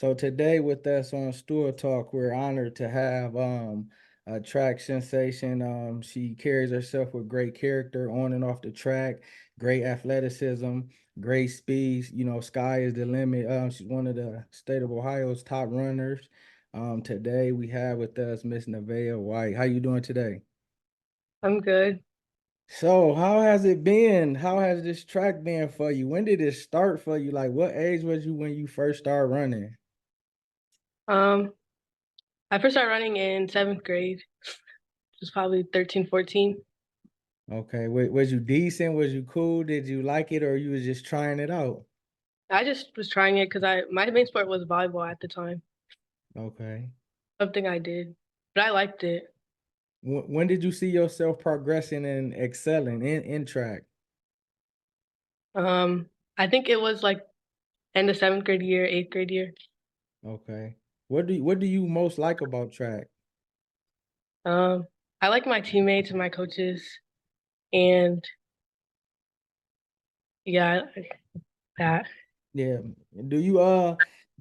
So today with us on Stool Talk, we're honored to have a track sensation. She carries herself with great character on and off the track, great athleticism, great speed. Sky is the limit. She's one of the state of Ohio's top runners. Today we have with us Miss Nevaeh White. How you doing today? I'm good. So how has it been? How has this track been for you? When did it start for you? Like what age was you when you first started running? Um, I first started running in seventh grade, which was probably 13, 14. Okay, was you decent? Was you cool? Did you like it, or you was just trying it out? I just was trying it because my main sport was volleyball at the time, Okay. something I did, but I liked it. When did you see yourself progressing and excelling in track? Um, I think it was like end of seventh grade year, eighth grade year. Okay. What do you most like about track? Um, I like my teammates and my coaches, and yeah, that. Yeah. Do you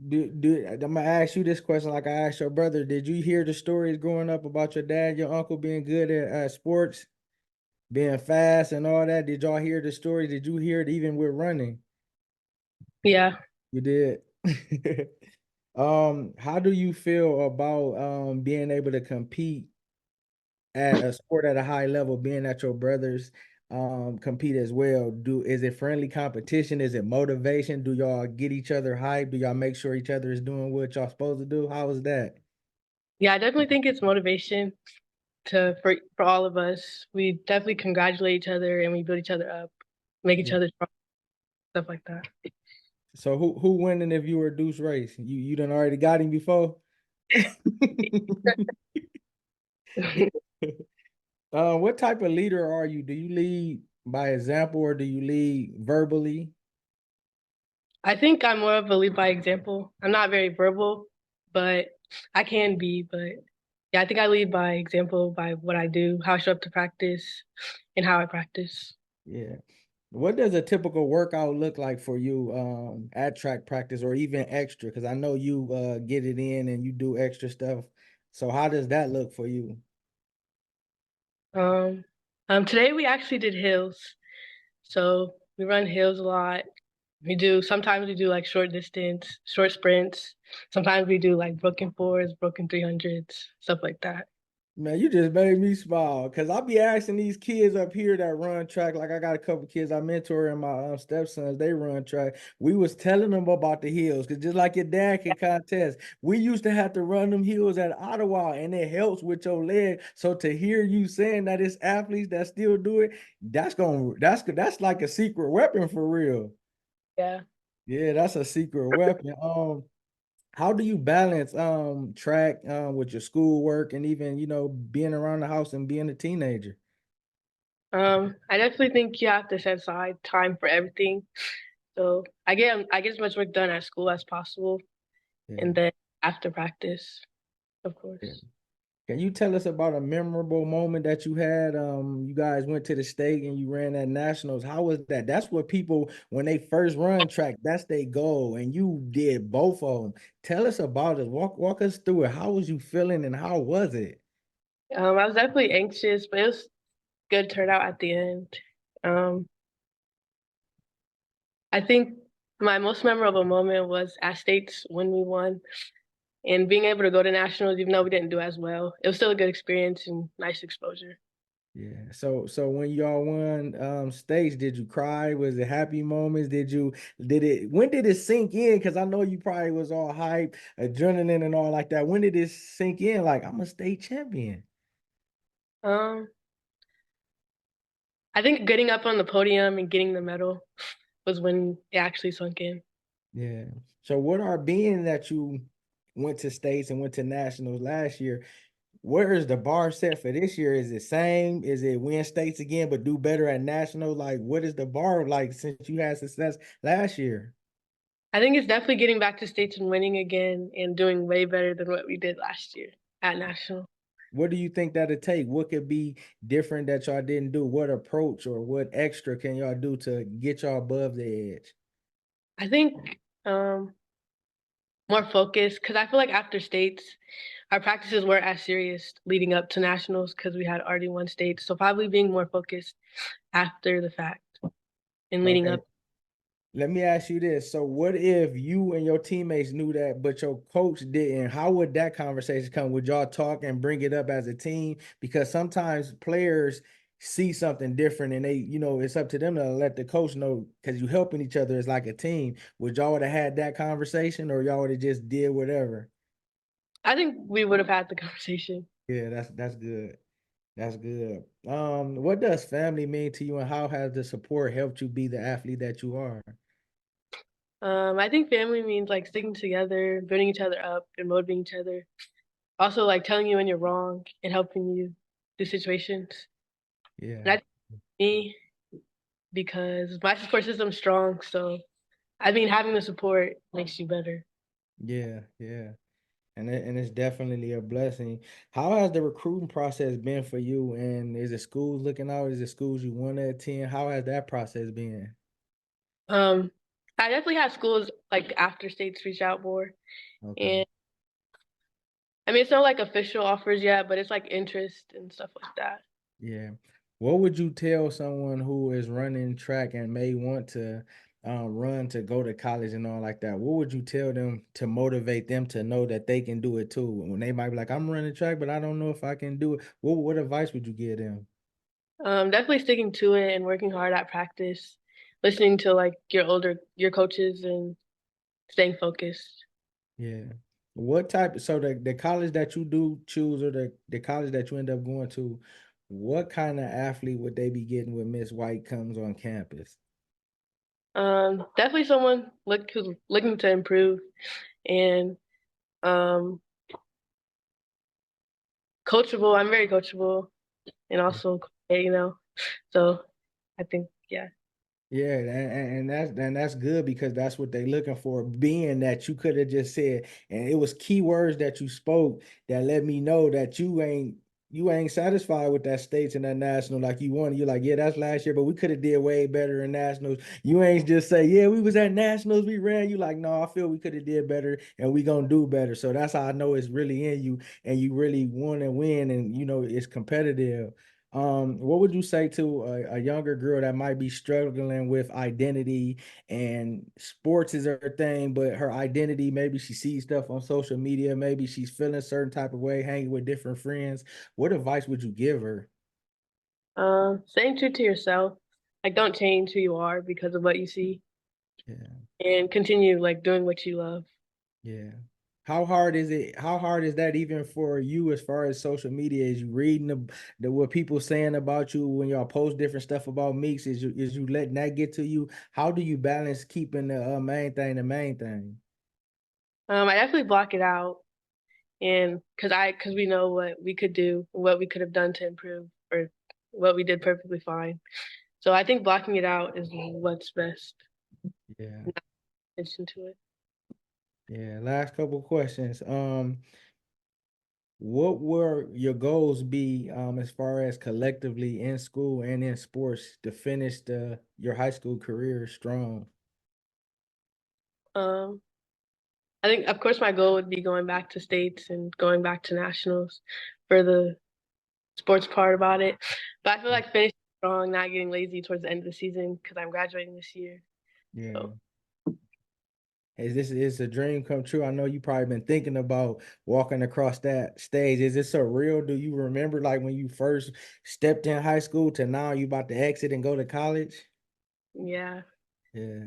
do I'm gonna ask you this question like I asked your brother. Did you hear the stories growing up about your dad, your uncle being good at sports, being fast and all that? Did y'all hear the stories? Did you hear it even with running? Yeah. You did. How do you feel about being able to compete at a sport at a high level, being that your brothers compete as well? Is it friendly competition? Is it motivation? Do y'all get each other hyped? Do y'all make sure each other is doing what y'all supposed to do? How is that? Yeah, I definitely think it's motivation for all of us. We definitely congratulate each other and we build each other up, make each Yeah. other strong, stuff like that. So who winning if you were Deuce race? You done already got him before? What type of leader are you? Do you lead by example or do you lead verbally? I think I'm more of a lead by example. I'm not very verbal, but I can be. But yeah, I think I lead by example by what I do, how I show up to practice, and how I practice. Yeah. What does a typical workout look like for you at track practice or even extra? Because I know you get it in and you do extra stuff. So how does that look for you? Um, Today we actually did hills, so we run hills a lot. Sometimes we do like short distance, short sprints. Sometimes we do like broken fours, broken 300s, stuff like that. Man, you just made me smile because I'll be asking these kids up here that run track. Like I got a couple kids I mentor and my stepsons, they run track. We was telling them about the hills because just like your dad can contest, we used to have to run them hills at Ottawa and it helps with your leg. So to hear you saying that it's athletes that still do it, that's like a secret weapon for real. Yeah. Yeah, that's a secret weapon. How do you balance track with your schoolwork and even being around the house and being a teenager? I definitely think you have to set aside time for everything. So I get as much work done at school as possible, Yeah, and then after practice, of yeah. course. Can you tell us about a memorable moment that you had? You guys went to the state and you ran at nationals. How was that? That's what people when they first run track, that's their goal, and you did both of them. Tell us about it. Walk us through it. How was you feeling and how was it? I was definitely anxious, but it was good turnout at the end. Um, I think my most memorable moment was at states when we won and being able to go to nationals, even though we didn't do as well. It was still a good experience and nice exposure. Yeah. So when y'all won stage, did you cry? Was it happy moments? When did it sink in? Because I know you probably was all hype, adrenaline and all like that. When did it sink in? Like, I'm a state champion. Um, I think getting up on the podium and getting the medal was when it actually sunk in. Yeah. So what are being that you went to states and went to nationals last year? Where is the bar set for this year? Is it same? Is it win states again, but do better at national? Like, what is the bar like since you had success last year? I think it's definitely getting back to states and winning again and doing way better than what we did last year at national. What do you think that'll take? What could be different that y'all didn't do? What approach or what extra can y'all do to get y'all above the edge? I think um, more focused because I feel like after states, our practices weren't as serious leading up to nationals because we had already won states. So probably being more focused after the fact and leading Okay. up. Let me ask you this. So what if you and your teammates knew that, but your coach didn't? How would that conversation come? Would y'all talk and bring it up as a team? Because sometimes players see something different and they, it's up to them to let the coach know because you helping each other as like a team. Would y'all would have had that conversation or y'all would have just did whatever? I think we would have had the conversation. Yeah, that's good. That's good. What does family mean to you and how has the support helped you be the athlete that you are? I think family means like sticking together, building each other up, and motivating each other. Also, like telling you when you're wrong and helping you through situations. And Yeah. I think me because my support system's strong, so I mean having the support makes you better. Yeah, yeah. And it's definitely a blessing. How has the recruiting process been for you? And is it schools looking out? Is it schools you want to attend? How has that process been? Um, I definitely had schools like after states reach out more, Okay. and I mean it's not like official offers yet, but it's like interest and stuff like that. Yeah. What would you tell someone who is running track and may want to run to go to college and all like that? What would you tell them to motivate them to know that they can do it too? When they might be like, I'm running track, but I don't know if I can do it. What advice would you give them? Definitely sticking to it and working hard at practice, listening to like your coaches and staying focused. Yeah. What type, so the college that you do choose or the college that you end up going to, what kind of athlete would they be getting when Miss White comes on campus? Definitely someone who's looking to improve and um coachable. I'm very coachable and also so I think yeah. Yeah, and that's good because that's what they're looking for. Being that you could have just said, and it was key words that you spoke that let me know that you ain't satisfied with that states and that national like you wanted. You're like, yeah, that's last year, but we could have did way better in nationals. You ain't just say, yeah, we was at nationals, we ran. You like, no, I feel we could have did better and we gonna do better. So that's how I know it's really in you and you really want to win and it's competitive. What would you say to a younger girl that might be struggling with identity and sports is her thing, but her identity, maybe she sees stuff on social media, maybe she's feeling a certain type of way, hanging with different friends. What advice would you give her? Staying true to yourself. Like don't change who you are because of what you see Yeah. and continue like doing what you love. Yeah. How hard is it? How hard is that even for you as far as social media? Is you reading the what people saying about you when y'all post different stuff about Meeks? Is you letting that get to you? How do you balance keeping the main thing the main thing? I definitely block it out and because we know what we could do, what we could have done to improve or what we did perfectly fine. So I think blocking it out is what's best. Yeah. Not attention to it. Yeah. Last couple questions. What were your goals be as far as collectively in school and in sports to finish the your high school career strong? Um, I think, of course, my goal would be going back to states and going back to nationals for the sports part about it. But I feel like finishing strong, not getting lazy towards the end of the season because I'm graduating this year. Yeah. So Is this is a dream come true? I know you probably been thinking about walking across that stage. Is it so real? Do you remember like when you first stepped in high school to now you about to exit and go to college? yeah. Yeah,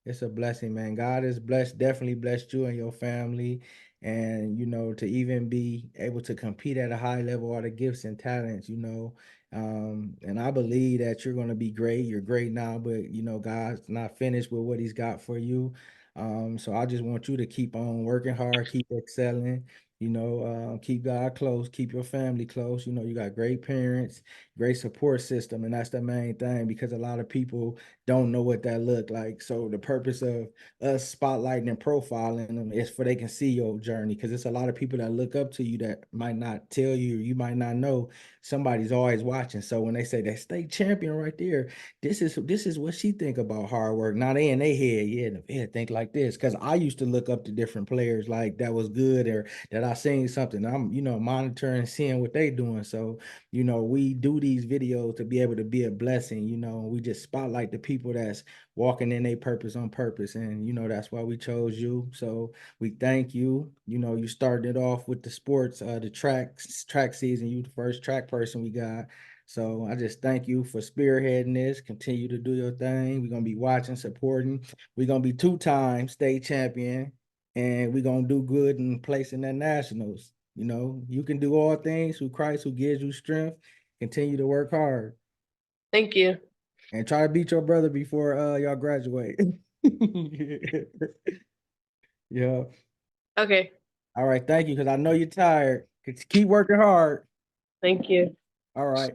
it's a blessing, man. God has blessed, definitely blessed you and your family. And, to even be able to compete at a high level, all the gifts and talents. And I believe that you're going to be great. You're great now, but, God's not finished with what he's got for you. So I just want you to keep on working hard, keep excelling, keep God close, keep your family close. You got great parents, great support system, and that's the main thing because a lot of people don't know what that look like. So the purpose of us spotlighting and profiling them is for they can see your journey, because it's a lot of people that look up to you that might not tell you, you might not know. Somebody's always watching. So when they say that state champion right there, this is what she think about hard work. Now they in their head, yeah, the head think like this. Because I used to look up to different players like that was good, or that I seen something. I'm, monitoring, seeing what they doing. So, we do these videos to be able to be a blessing. We just spotlight the people that's walking in their purpose on purpose. And that's why we chose you. So we thank you. You started it off with the sports, the track season. You the first track person we got. So I just thank you for spearheading this. Continue to do your thing. We're gonna be watching, supporting. We're gonna be two-time state champion, and we're gonna do good and place in the nationals. You can do all things through Christ who gives you strength. Continue to work hard Thank you. and try to beat your brother before y'all graduate. Yeah. Okay. All right. Thank you, because I know you're tired. Keep working hard. Thank you. All right.